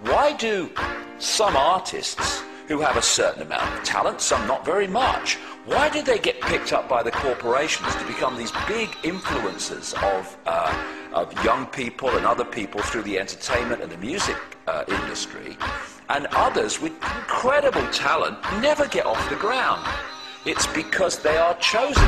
Why do some artists who have a certain amount of talent, some not very much, why do they get picked up by the corporations to become these big influencers of young people and other people through the entertainment and the music industry, and others with incredible talent never get off the ground? It's because they are chosen.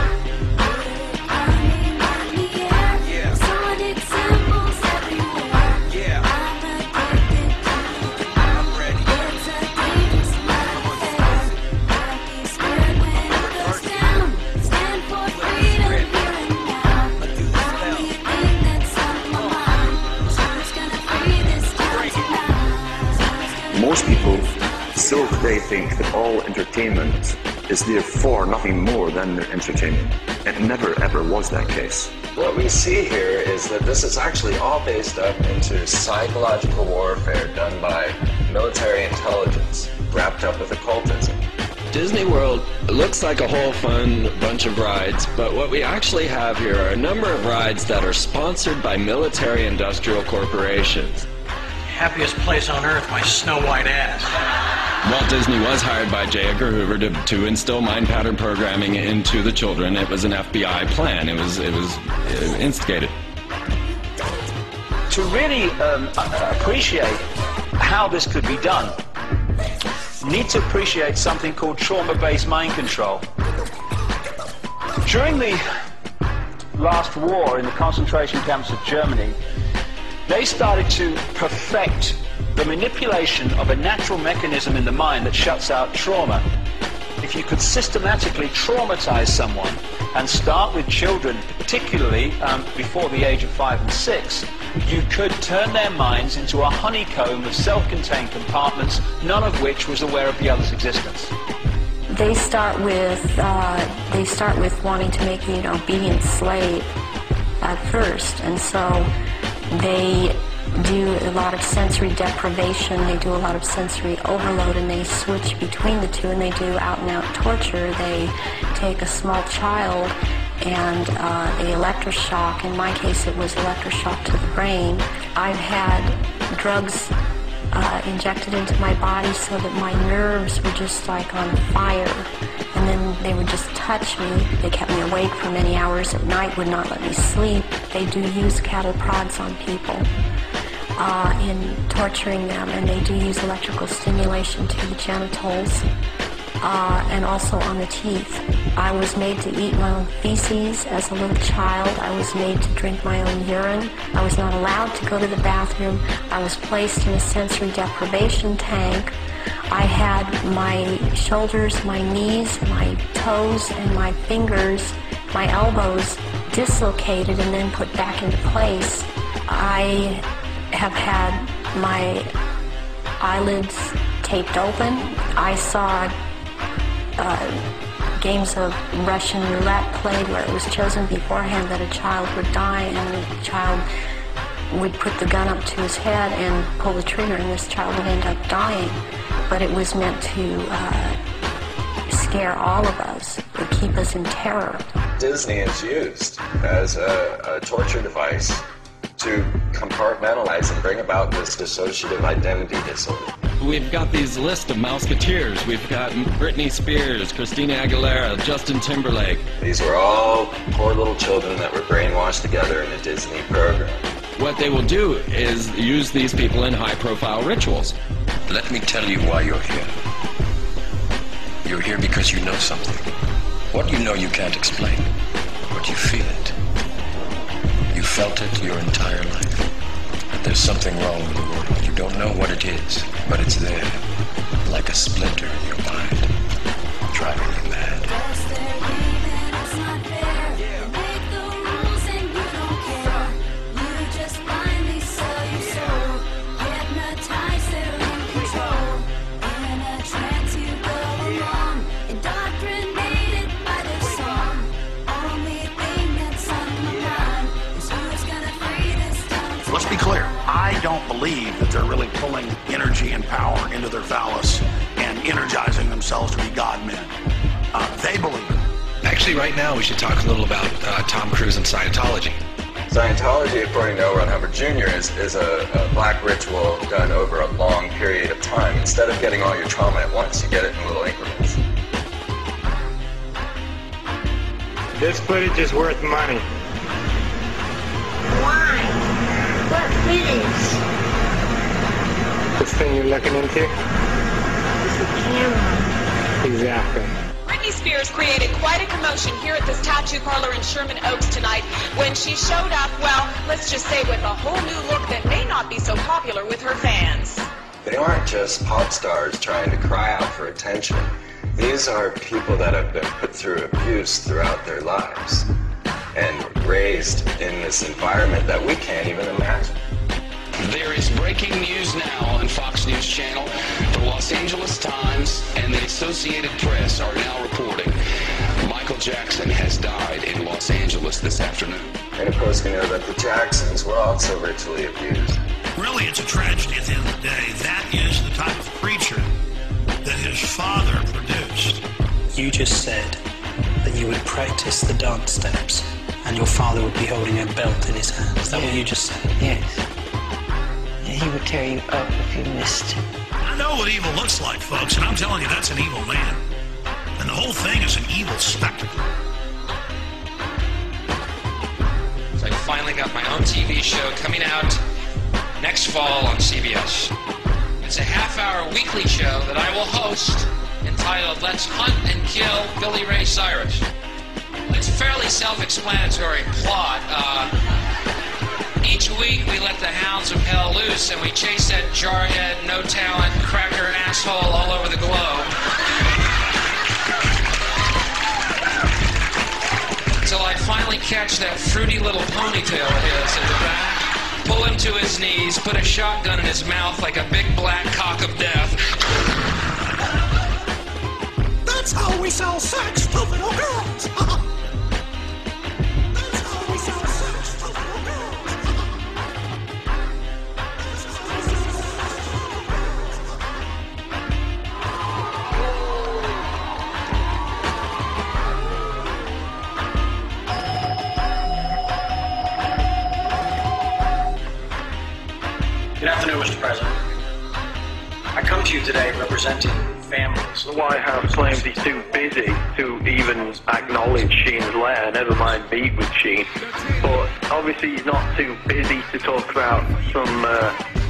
Most people still today think that all entertainment is therefore nothing more than entertainment. It never ever was that case. What we see here is that this is actually all based up into psychological warfare done by military intelligence, wrapped up with occultism. Disney World looks like a whole fun bunch of rides, but what we actually have here are a number of rides that are sponsored by military industrial corporations. Happiest place on earth, my snow white ass. Walt Disney was hired by J. Edgar Hoover to instill mind pattern programming into the children. It was an FBI plan. It was instigated. To really appreciate how this could be done, you need to appreciate something called trauma-based mind control. During the last war in the concentration camps of Germany, they started to perfect the manipulation of a natural mechanism in the mind that shuts out trauma. If you could systematically traumatize someone and start with children, particularly before the age of 5 and 6, you could turn their minds into a honeycomb of self-contained compartments, none of which was aware of the other's existence. They start with wanting to make you an obedient slave at first, and so they do a lot of sensory deprivation, they do a lot of sensory overload, and they switch between the two, and they do out-and-out torture. They take a small child and they electroshock. In my case, it was electroshock to the brain. I've had drugs injected into my body so that my nerves were just like on fire, and then they would just touch me. They kept me awake for many hours at night, would not let me sleep. They do use cattle prods on people in torturing them, and they do use electrical stimulation to the genitals and also on the teeth. I was made to eat my own feces as a little child. I was made to drink my own urine. I was not allowed to go to the bathroom. I was placed in a sensory deprivation tank. I had my shoulders, my knees, my toes, and my fingers, my elbows dislocated and then put back into place. I have had my eyelids taped open. I saw games of Russian roulette played where it was chosen beforehand that a child would die, and the child would put the gun up to his head and pull the trigger, and this child would end up dying. But it was meant to scare all of us, to keep us in terror. Disney is used as a torture device to compartmentalize and bring about this dissociative identity disorder. We've got these lists of Mouseketeers. We've got Britney Spears, Christina Aguilera, Justin Timberlake. These were all poor little children that were brainwashed together in a Disney program. What they will do is use these people in high-profile rituals. Let me tell you why you're here. You're here because you know something. What you know you can't explain, but you feel it. You felt it your entire life. That there's something wrong with the world. You don't know what it is, but it's there, like a splinter in your mind, driving you mad. Let's be clear, I don't believe that they're really pulling energy and power into their phallus and energizing themselves to be God-men. They believe it. Actually, right now we should talk a little about Tom Cruise and Scientology. Scientology, according to L. Ron Hubbard Jr., is a black ritual done over a long period of time. Instead of getting all your trauma at once, you get it in little increments. This footage is worth money. Why? What footage? This thing you're looking into? It's a camera. Exactly. Britney Spears created quite a commotion here at this tattoo parlor in Sherman Oaks tonight when she showed up, well, let's just say with a whole new look that may not be so popular with her fans. They aren't just pop stars trying to cry out for attention. These are people that have been put through abuse throughout their lives and raised in this environment that we can't even imagine. There is breaking news now on Fox News Channel. The Los Angeles Times and the Associated Press are now reporting Michael Jackson has died in Los Angeles this afternoon. And of course we know that the Jacksons were also ritually abused. Really, it's a tragedy at the end of the day. That is the type of creature that his father produced. You just said that you would practice the dance steps and your father would be holding a belt in his hand. Is that what you just said? Yes. He would tear you up if you missed. I know what evil looks like, folks, and I'm telling you, that's an evil man. And the whole thing is an evil spectacle. So I finally got my own TV show coming out next fall on CBS. It's a half-hour weekly show that I will host entitled Let's Hunt and Kill Billy Ray Cyrus. It's a fairly self-explanatory plot. Each week we let the hounds of hell loose and we chase that jarhead, no-talent, cracker asshole all over the globe. Until I finally catch that fruity little ponytail of his in the back, pull him to his knees, put a shotgun in his mouth like a big black cock of death. That's how we sell sex to little girls. That's how we sell sex to little girls. Good afternoon, Mr. President. I come to you today representing families. The White House claims he's too busy to even acknowledge Sheen's letter, never mind meet with Sheen. But obviously he's not too busy to talk about some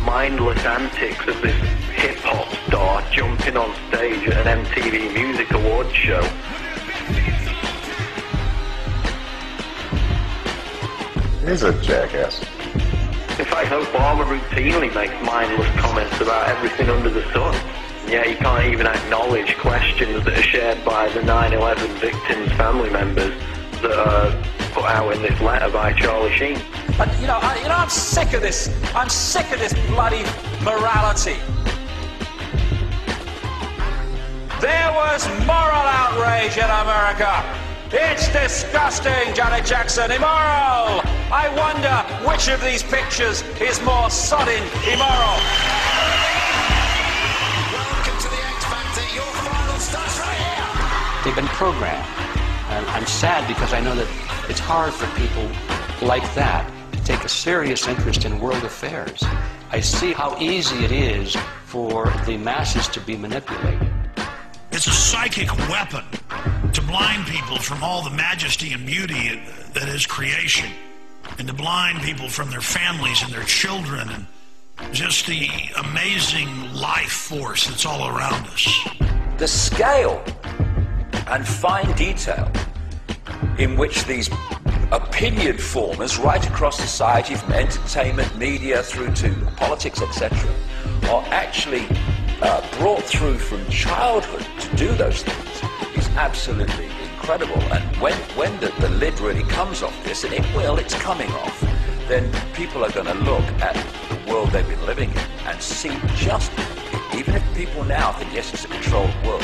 mindless antics of this hip-hop star jumping on stage at an MTV Music Awards show. He's a jackass. In fact, Obama routinely makes mindless comments about everything under the sun. Yeah, he can't even acknowledge questions that are shared by the 9/11 victims' family members that are put out in this letter by Charlie Sheen. And, I'm sick of this. I'm sick of this bloody morality. There was moral outrage in America. It's disgusting, Janet Jackson, immoral. I wonder which of these pictures is more sodding immoral. Welcome to the X Factor. Your final starts right here. They've been programmed. And I'm sad because I know that it's hard for people like that to take a serious interest in world affairs. I see how easy it is for the masses to be manipulated. It's a psychic weapon to blind people from all the majesty and beauty that is creation, and to blind people from their families and their children and just the amazing life force that's all around us. The scale and fine detail in which these opinion formers right across society, from entertainment, media through to politics, etc., are actually brought through from childhood to do those things is absolutely incredible. And when the lid really comes off this, and it's coming off, then people are going to look at the world they've been living in and see just, even if people now think, yes, it's a controlled world,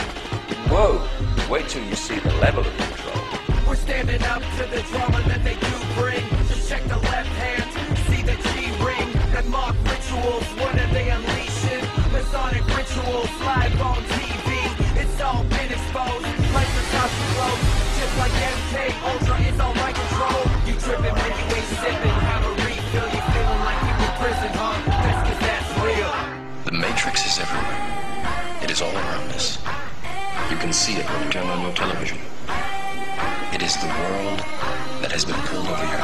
whoa, wait till you see the level of control. We're standing up to the drama that they do bring. Just check the left hand, see the G-ring, that mock rituals, what are they unleashing? Masonic rituals live on TV. It's all been exposed. Life is not too close. Just like MK Ultra is on my control. You tripping when you ain't sipping. is all around us. You can see it when you turn on your television. It is the world that has been pulled over your